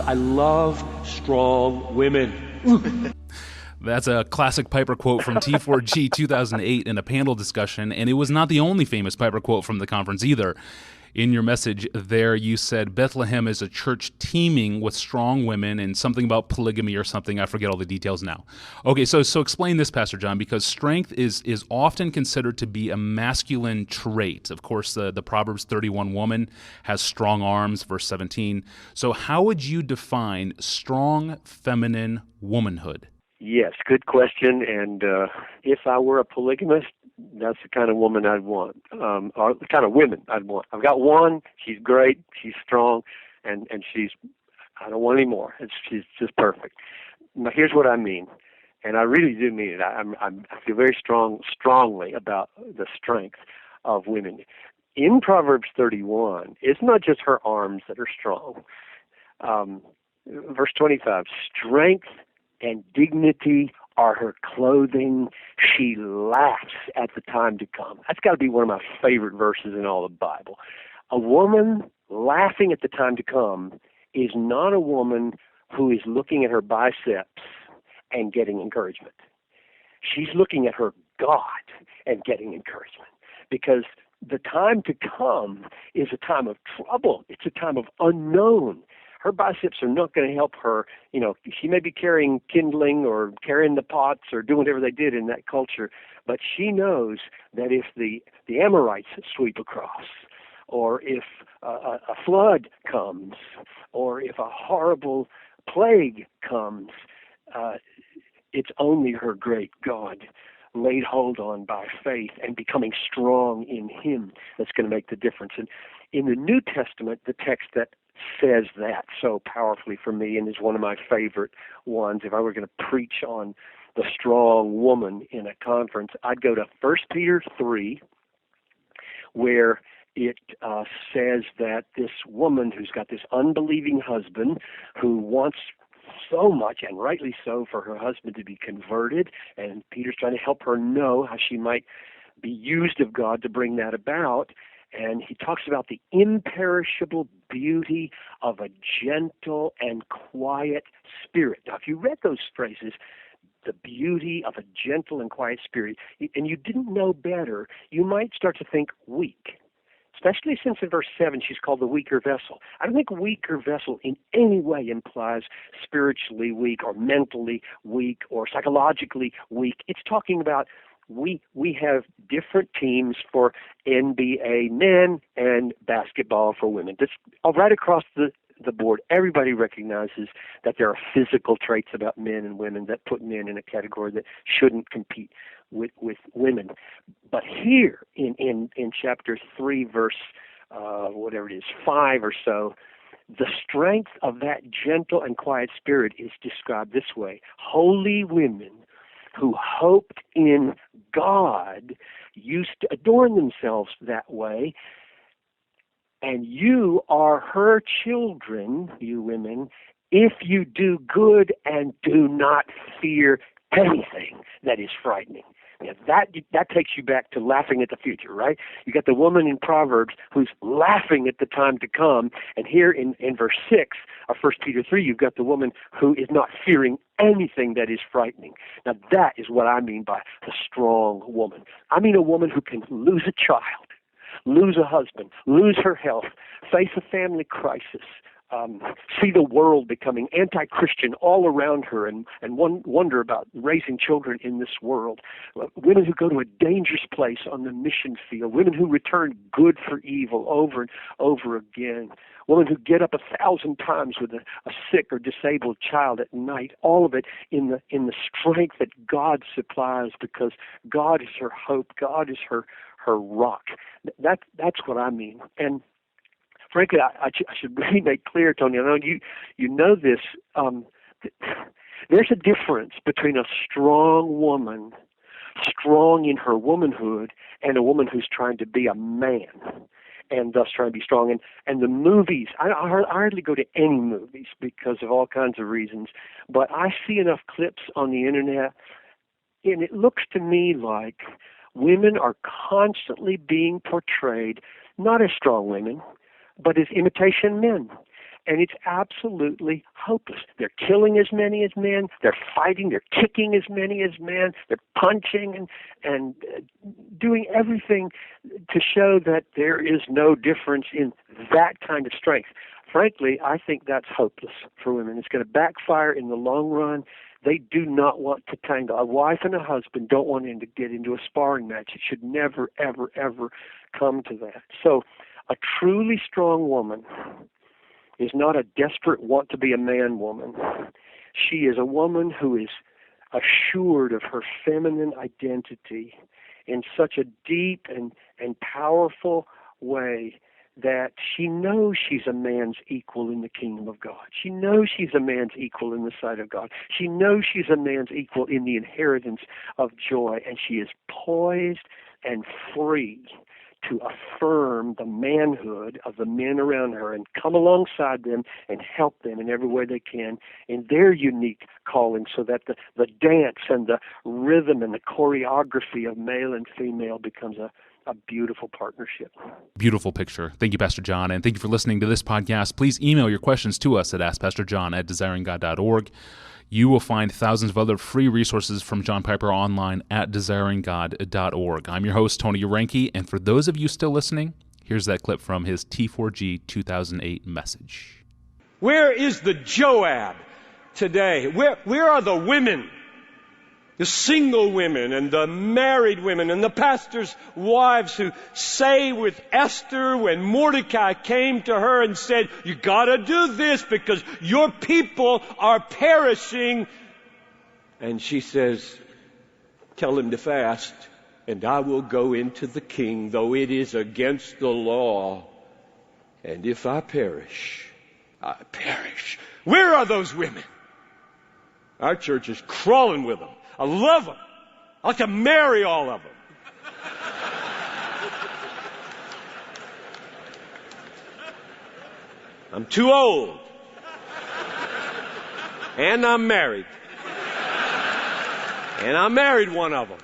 I love strong women. That's a classic Piper quote from T4G 2008 in a panel discussion, and it was not the only famous Piper quote from the conference either. In your message there, you said Bethlehem is a church teeming with strong women and something about polygamy or something. I forget all the details now. Okay, so explain this, Pastor John, because strength is often considered to be a masculine trait. Of course, the Proverbs 31 woman has strong arms, verse 17. So how would you define strong feminine womanhood? Yes, good question. And if I were a polygamist, that's the kind of woman I'd want, or the kind of women I'd want. I've got one. She's great. She's strong, and I don't want any more. She's just perfect. Now, here's what I mean, and I really do mean it. I feel very strongly about the strength of women. In Proverbs 31, it's not just her arms that are strong. Verse 25, strength and dignity are her clothing. She laughs at the time to come. That's got to be one of my favorite verses in all the Bible. A woman laughing at the time to come is not a woman who is looking at her biceps and getting encouragement. She's looking at her God and getting encouragement, because the time to come is a time of trouble. It's a time of unknown. Her biceps are not going to help her. You know, she may be carrying kindling or carrying the pots or doing whatever they did in that culture, but she knows that if the Amorites sweep across, or if a flood comes, or if a horrible plague comes, it's only her great God laid hold on by faith and becoming strong in Him that's going to make the difference. And in the New Testament, the text that says that so powerfully for me, and is one of my favorite ones, if I were going to preach on the strong woman in a conference, I'd go to 1 Peter 3, where it says that this woman who's got this unbelieving husband who wants so much, and rightly so, for her husband to be converted, and Peter's trying to help her know how she might be used of God to bring that about. And he talks about the imperishable beauty of a gentle and quiet spirit. Now, if you read those phrases, the beauty of a gentle and quiet spirit, and you didn't know better, you might start to think weak, especially since in verse 7 she's called the weaker vessel. I don't think weaker vessel in any way implies spiritually weak or mentally weak or psychologically weak. It's talking about we have different teams for NBA men and basketball for women. Just right across the board, everybody recognizes that there are physical traits about men and women that put men in a category that shouldn't compete with women. But here in chapter 3, verse whatever it is, 5 or so, the strength of that gentle and quiet spirit is described this way: holy women who hoped in God used to adorn themselves that way, and you are her children, you women, if you do good and do not fear anything that is frightening. Now, that takes you back to laughing at the future, right? You got the woman in Proverbs who's laughing at the time to come, and here in verse 6 of 1 Peter 3, you've got the woman who is not fearing anything that is frightening. Now, that is what I mean by the strong woman. I mean a woman who can lose a child, lose a husband, lose her health, face a family crisis, see the world becoming anti-Christian all around her, and wonder about raising children in this world. Women who go to a dangerous place on the mission field. Women who return good for evil over and over again. Women who get up 1,000 times with a sick or disabled child at night. All of it in the strength that God supplies, because God is her hope. God is her rock. That's what I mean. And frankly, I should really make clear, Tony, I know you know this, there's a difference between a strong woman, strong in her womanhood, and a woman who's trying to be a man and thus trying to be strong. And the movies, I hardly go to any movies because of all kinds of reasons, but I see enough clips on the internet, and it looks to me like women are constantly being portrayed not as strong women, but as imitation men. And it's absolutely hopeless. They're killing as many as men. They're fighting. They're kicking as many as men. They're punching and doing everything to show that there is no difference in that kind of strength. Frankly, I think that's hopeless for women. It's going to backfire in the long run. They do not want to tangle. A wife and a husband don't want to get into a sparring match. It should never, ever, ever come to that. So a truly strong woman is not a desperate want-to-be-a-man woman. She is a woman who is assured of her feminine identity in such a deep and powerful way that she knows she's a man's equal in the kingdom of God. She knows she's a man's equal in the sight of God. She knows she's a man's equal in the inheritance of joy, and she is poised and free to affirm the manhood of the men around her and come alongside them and help them in every way they can in their unique calling, so that the dance and the rhythm and the choreography of male and female becomes a beautiful partnership. Beautiful picture. Thank you, Pastor John, and thank you for listening to this podcast. Please email your questions to us at askpastorjohn@desiringgod.org. You will find thousands of other free resources from John Piper online at desiringgod.org. I'm your host, Tony Urenke, and for those of you still listening, here's that clip from his T4G 2008 message. Where is the Joab today? Where are the women? The single women and the married women and the pastors' wives who say with Esther when Mordecai came to her and said, "You gotta do this because your people are perishing." And she says, "Tell him to fast, and I will go into the king, though it is against the law. And if I perish, I perish." Where are those women? Our church is crawling with them. I love them. I like to marry all of them. I'm too old. And I'm married. And I married one of them.